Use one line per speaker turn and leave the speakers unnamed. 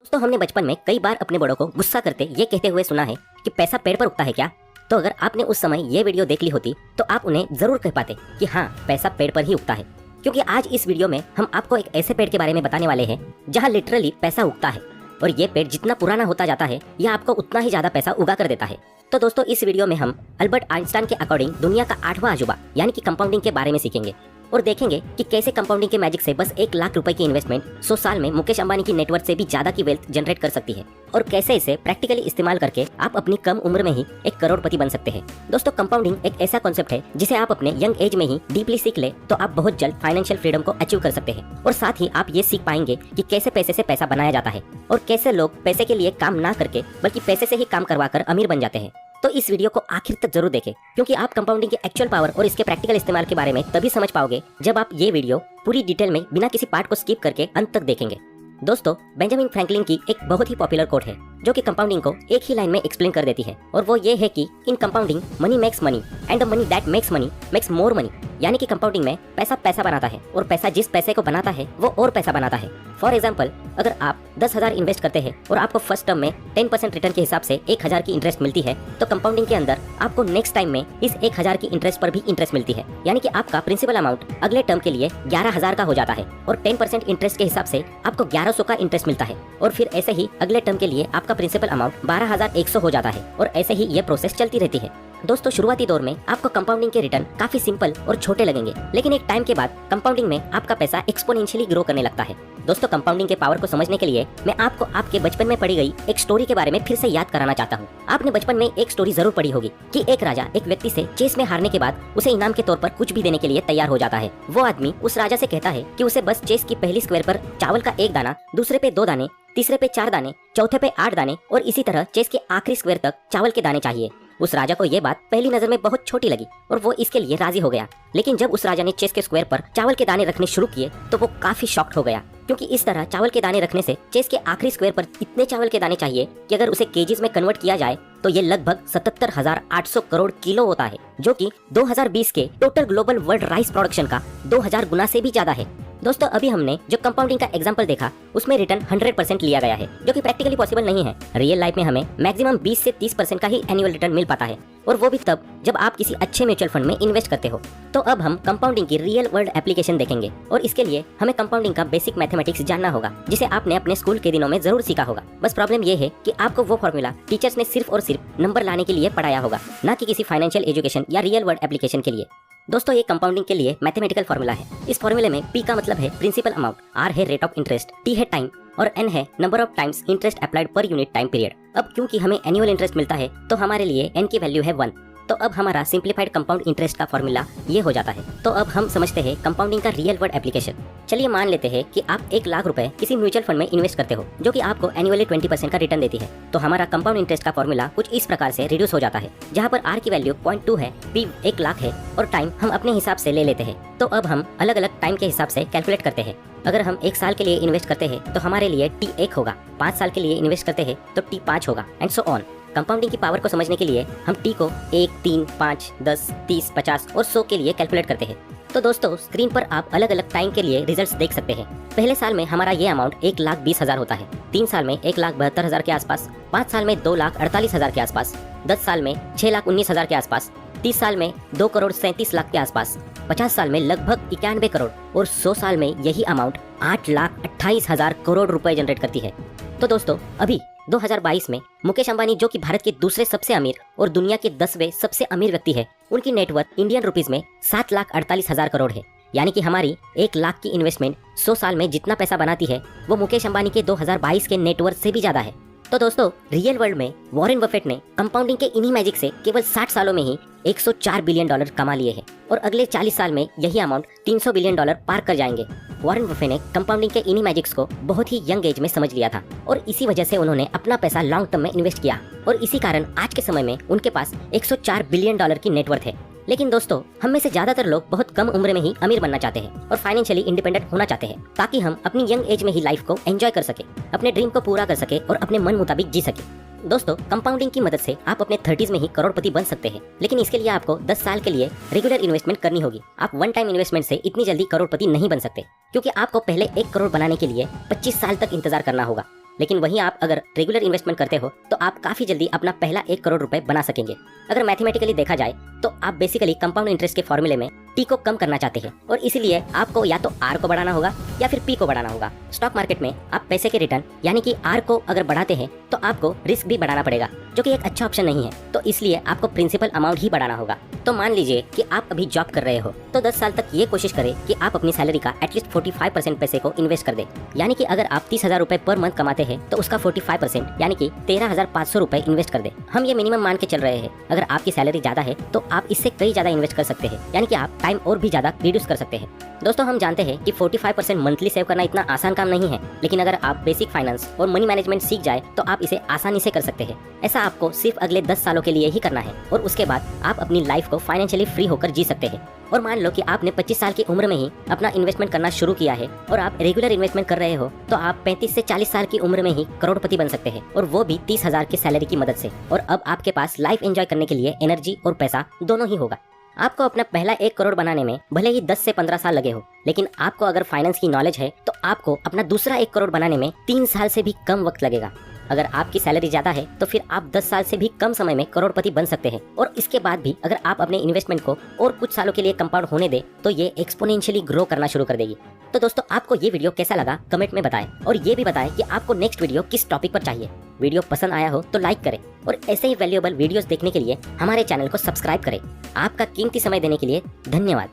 तो हमने बचपन में कई बार अपने बड़ों को गुस्सा करते ये कहते हुए सुना है कि पैसा पेड़ पर उगता है क्या। तो अगर आपने उस समय ये वीडियो देख ली होती तो आप उन्हें जरूर कह पाते कि हाँ, पैसा पेड़ पर ही उगता है। क्योंकि आज इस वीडियो में हम आपको एक ऐसे पेड़ के बारे में बताने वाले हैं जहाँ लिटरली पैसा उगता है, और ये पेड़ जितना पुराना होता जाता है यह आपको उतना ही ज्यादा पैसा उगा कर देता है। तो दोस्तों, इस वीडियो में हम अल्बर्ट आइंस्टाइन के अकॉर्डिंग दुनिया का 8वां अजूबा यानी कि कंपाउंडिंग के बारे में सीखेंगे और देखेंगे कि कैसे कंपाउंडिंग के मैजिक से बस 1 लाख रुपए की इन्वेस्टमेंट 100 साल में मुकेश अंबानी की नेटवर्थ से भी ज्यादा की वेल्थ जनरेट कर सकती है, और कैसे इसे प्रैक्टिकली इस्तेमाल करके आप अपनी कम उम्र में ही एक करोड़पति बन सकते हैं। दोस्तों, कंपाउंडिंग एक ऐसा कॉन्सेप्ट है जिसे आप अपने यंग एज में ही डीपली सीख ले तो आप बहुत जल्द फाइनेंशियल फ्रीडम को अचीव कर सकते हैं, और साथ ही आप ये सीख पाएंगे कि कैसे पैसे से पैसा बनाया जाता है और कैसे लोग पैसे के लिए काम ना करके बल्कि पैसे से ही काम करवाकर अमीर बन जाते हैं। तो इस वीडियो को आखिर तक जरूर देखें, क्योंकि आप कंपाउंडिंग के एक्चुअल पावर और इसके प्रैक्टिकल इस्तेमाल के बारे में तभी समझ पाओगे जब आप ये वीडियो पूरी डिटेल में बिना किसी पार्ट को स्किप करके अंत तक देखेंगे। दोस्तों, बेंजामिन फ्रैंकलिन की एक बहुत ही पॉपुलर कोट है जो कि कंपाउंडिंग को एक ही लाइन में एक्सप्लेन कर देती है, और वो ये है कि in compounding money makes money and the money that makes money makes more money. यानी कि कंपाउंडिंग में पैसा पैसा बनाता है और पैसा जिस पैसे को बनाता है वो और पैसा बनाता है। फॉर एग्जाम्पल, अगर आप 10,000 इन्वेस्ट करते हैं और आपको फर्स्ट टर्म में 10% रिटर्न के हिसाब से 1,000 की इंटरेस्ट मिलती है, तो कंपाउंडिंग के अंदर आपको नेक्स्ट टाइम में इस 1,000 की इंटरेस्ट पर भी इंटरेस्ट मिलती है। यानी कि आपका प्रिंसिपल अमाउंट अगले टर्म के लिए 11,000 का हो जाता है और 10% इंटरेस्ट के हिसाब से आपको 1,100 का इंटरेस्ट मिलता है, और फिर ऐसे ही अगले टर्म के लिए आपका प्रिंसिपल अमाउंट 12,100 हो जाता है, और ऐसे ही ये प्रोसेस चलती रहती है। दोस्तों, शुरुआती दौर में आपको कंपाउंडिंग के रिटर्न काफी सिंपल और छोटे लगेंगे, लेकिन एक टाइम के बाद कंपाउंडिंग में आपका पैसा एक्सपोनेंशियली ग्रो करने लगता है। दोस्तों, कंपाउंडिंग के पावर को समझने के लिए मैं आपको आपके बचपन में पढ़ी गई एक स्टोरी के बारे में फिर से याद कराना चाहता हूँ। आपने बचपन में एक स्टोरी जरूर पढ़ी होगी कि एक राजा एक व्यक्ति से चेस में हारने के बाद उसे इनाम के तौर पर कुछ भी देने के लिए तैयार हो जाता है। वो आदमी उस राजा से कहता है कि उसे बस चेस की पहली स्क्वायर पर चावल का 1 दाना, दूसरे पे 2 दाने, तीसरे पे 4 दाने, चौथे पे 8 दाने और इसी तरह चेस के आखिरी स्क्वायर तक चावल के दाने चाहिए। उस राजा को ये बात पहली नजर में बहुत छोटी लगी और वो इसके लिए राजी हो गया, लेकिन जब उस राजा ने चेस के स्क्वायर पर चावल के दाने रखने शुरू किए तो वो काफी शॉक्ड हो गया, क्योंकि इस तरह चावल के दाने रखने से चेस के आखिरी स्क्वायर पर इतने चावल के दाने चाहिए कि अगर उसे केजीज में कन्वर्ट किया जाए तो ये लगभग 77,800 करोड़ किलो होता है, जो कि 2020 के total global world rice production का 2000 गुना से भी ज्यादा है। दोस्तों, अभी हमने जो कंपाउंडिंग का एग्जांपल देखा उसमें रिटर्न 100% लिया गया है, जो कि प्रैक्टिकली पॉसिबल नहीं है। रियल लाइफ में हमें मैक्सिमम 20 से 30% का ही एनुअल रिटर्न मिल पाता है, और वो भी तब जब आप किसी अच्छे म्यूचुअल फंड में इन्वेस्ट करते हो। तो अब हम कंपाउंडिंग की रियल वर्ल्ड एप्लीकेशन देखेंगे, और इसके लिए हमें कंपाउंडिंग का बेसिक मैथमेटिक्स जानना होगा जिसे आपने अपने स्कूल के दिनों में जरूर सीखा होगा। बस प्रॉब्लम ये है कि आपको वो फॉर्मूला टीचर्स ने सिर्फ और सिर्फ नंबर लाने के लिए पढ़ाया होगा, ना कि किसी फाइनेंशियल एजुकेशन या रियल वर्ल्ड एप्लीकेशन के लिए। दोस्तों, ये कंपाउंडिंग के लिए मैथमेटिकल फॉर्मूला है। इस फॉर्मूले में P का मतलब है प्रिंसिपल अमाउंट, R है रेट ऑफ इंटरेस्ट, T है टाइम और N है number of times interest applied per unit time period. अब क्योंकि हमें एनुअल इंटरेस्ट मिलता है तो हमारे लिए N की वैल्यू है 1। तो अब हमारा सिंप्लीफाइड कंपाउंड इंटरेस्ट का फॉर्मूला ये हो जाता है। तो अब हम समझते हैं कंपाउंडिंग का रियल वर्ल्ड एप्लीकेशन। चलिए मान लेते हैं कि आप 1 लाख रुपए किसी म्यूचुअल फंड में इन्वेस्ट करते हो, जो कि आपको एनुअली 20% का रिटर्न देती है। तो हमारा कंपाउंड इंटरेस्ट का फॉर्मूला कुछ इस प्रकार से रिड्यूस हो जाता है, जहाँ पर R की वैल्यू 0.2 है, P 1 लाख है और टाइम हम अपने हिसाब से ले लेते हैं। तो अब हम अलग अलग टाइम के हिसाब से कैलकुलेट करते हैं। अगर हम 1 साल के लिए इन्वेस्ट करते हैं तो हमारे लिए T 1 होगा, 5 साल के लिए इन्वेस्ट करते हैं तो T 5 होगा, एंड सो ऑन। कंपाउंडिंग की पावर को समझने के लिए हम T को 1, 3, 5, 10, 30, 50 और 100 के लिए कैलकुलेट करते हैं। तो दोस्तों, स्क्रीन पर आप अलग अलग टाइम के लिए रिजल्ट्स देख सकते हैं। पहले साल में हमारा ये अमाउंट 1,20,000 होता है, 3 साल में 1,72,000 के आसपास, 5 साल में 2,48,000 के आसपास, 10 साल में 6,19,000 के आसपास, 30 साल में 2,37,00,000 के आसपास, 50 साल में लगभग 91 करोड़ और 100 साल में यही अमाउंट 8,28,000 करोड़ रुपए जनरेट करती है। तो दोस्तों, अभी 2022 में मुकेश अंबानी, जो कि भारत के दूसरे सबसे अमीर और दुनिया के 10वें सबसे अमीर व्यक्ति है, उनकी नेटवर्थ इंडियन रुपीस में 7,48,000 करोड़ है। यानी कि हमारी 1 लाख की इन्वेस्टमेंट 100 साल में जितना पैसा बनाती है वो मुकेश अंबानी के 2022 के नेटवर्थ से भी ज्यादा है। तो दोस्तों, रियल वर्ल्ड में वॉरेन बफेट ने कंपाउंडिंग के इन्हीं मैजिक से केवल 60 सालों में ही 104 बिलियन डॉलर कमा लिए हैं, और अगले 40 साल में यही अमाउंट 300 बिलियन डॉलर पार कर जाएंगे। वॉरेन बफेट ने कंपाउंडिंग के इन्हीं मैजिक्स को बहुत ही यंग एज में समझ लिया था, और इसी वजह से उन्होंने अपना पैसा लॉन्ग टर्म में इन्वेस्ट किया, और इसी कारण आज के समय में उनके पास 104 बिलियन डॉलर की नेटवर्थ है। लेकिन दोस्तों, हम में से ज्यादातर लोग बहुत कम उम्र में ही अमीर बनना चाहते हैं और फाइनेंशियली इंडिपेंडेंट होना चाहते हैं, ताकि हम अपनी यंग एज में ही लाइफ को एंजॉय कर सके, अपने ड्रीम को पूरा कर सके और अपने मन मुताबिक जी सके। दोस्तों, कंपाउंडिंग की मदद से आप अपने 30s में ही करोड़पति बन सकते हैं, लेकिन इसके लिए आपको 10 साल के लिए रेगुलर इन्वेस्टमेंट करनी होगी। आप वन टाइम इन्वेस्टमेंट से इतनी जल्दी करोड़पति नहीं बन सकते, क्योंकि आपको पहले 1 करोड़ बनाने के लिए 25 साल तक इंतजार करना होगा। लेकिन वहीं आप अगर रेगुलर इन्वेस्टमेंट करते हो तो आप काफी जल्दी अपना पहला 1 करोड़ रुपए बना सकेंगे। अगर मैथमेटिकली देखा जाए तो आप बेसिकली कंपाउंड इंटरेस्ट के फॉर्मूले में टी को कम करना चाहते हैं और इसीलिए आपको या तो आर को बढ़ाना होगा या फिर पी को बढ़ाना होगा। स्टॉक मार्केट में आप पैसे के रिटर्न यानी कि आर को अगर बढ़ाते हैं तो आपको रिस्क भी बढ़ाना पड़ेगा, जो कि एक अच्छा ऑप्शन नहीं है। तो इसलिए आपको प्रिंसिपल अमाउंट ही बढ़ाना होगा। तो मान लीजिए कि आप अभी जॉब कर रहे हो तो 10 साल तक ये कोशिश करें कि आप अपनी सैलरी का एटलीस्ट 45% पैसे को इन्वेस्ट कर दें। यानी कि अगर आप 30,000 रुपए पर मंथ कमाते हैं तो उसका 45% यानी कि 13,500 रुपए इन्वेस्ट कर दें। हम ये मिनिमम मान के चल रहे हैं। अगर आपकी सैलरी ज्यादा है तो आप इससे कई ज्यादा इन्वेस्ट कर सकते हैं, यानी कि आप टाइम और भी ज्यादा रिड्यूस कर सकते हैं। दोस्तों, हम जानते हैं कि 45% मंथली सेव करना इतना आसान काम नहीं है, लेकिन अगर आप बेसिक फाइनेंस और मनी मैनेजमेंट सीख जाए तो आप इसे आसानी से कर सकते हैं। ऐसा आपको सिर्फ अगले 10 सालों के लिए ही करना है और उसके बाद आप अपनी लाइफ को फाइनेंशियली फ्री होकर जी सकते हैं। और मान लो कि आपने 25 साल की उम्र में ही अपना इन्वेस्टमेंट करना शुरू किया है और आप रेगुलर इन्वेस्टमेंट कर रहे हो तो आप 35 से 40 साल की उम्र में ही करोड़पति बन सकते हैं, और वो भी 30,000 की सैलरी की मदद से। और अब आपके पास लाइफ एंजॉय करने के लिए एनर्जी और पैसा दोनों ही होगा। आपको अपना पहला 1 करोड़ बनाने में भले ही 10 से 15 साल लगे हो, लेकिन आपको अगर फाइनेंस की नॉलेज है तो आपको अपना दूसरा 1 करोड़ बनाने में 3 साल से भी कम वक्त लगेगा। अगर आपकी सैलरी ज्यादा है तो फिर आप 10 साल से भी कम समय में करोड़पति बन सकते हैं। और इसके बाद भी अगर आप अपने इन्वेस्टमेंट को और कुछ सालों के लिए कंपाउंड होने दे तो ये एक्सपोनेंशियली ग्रो करना शुरू कर देगी। तो दोस्तों, आपको ये वीडियो कैसा लगा कमेंट में बताएं, और ये भी बताएं कि आपको नेक्स्ट वीडियो किस टॉपिक पर चाहिए। वीडियो पसंद आया हो तो लाइक करें और ऐसे ही वैल्यूएबल वीडियोस देखने के लिए हमारे चैनल को सब्सक्राइब करें। आपका कीमती समय देने के लिए धन्यवाद।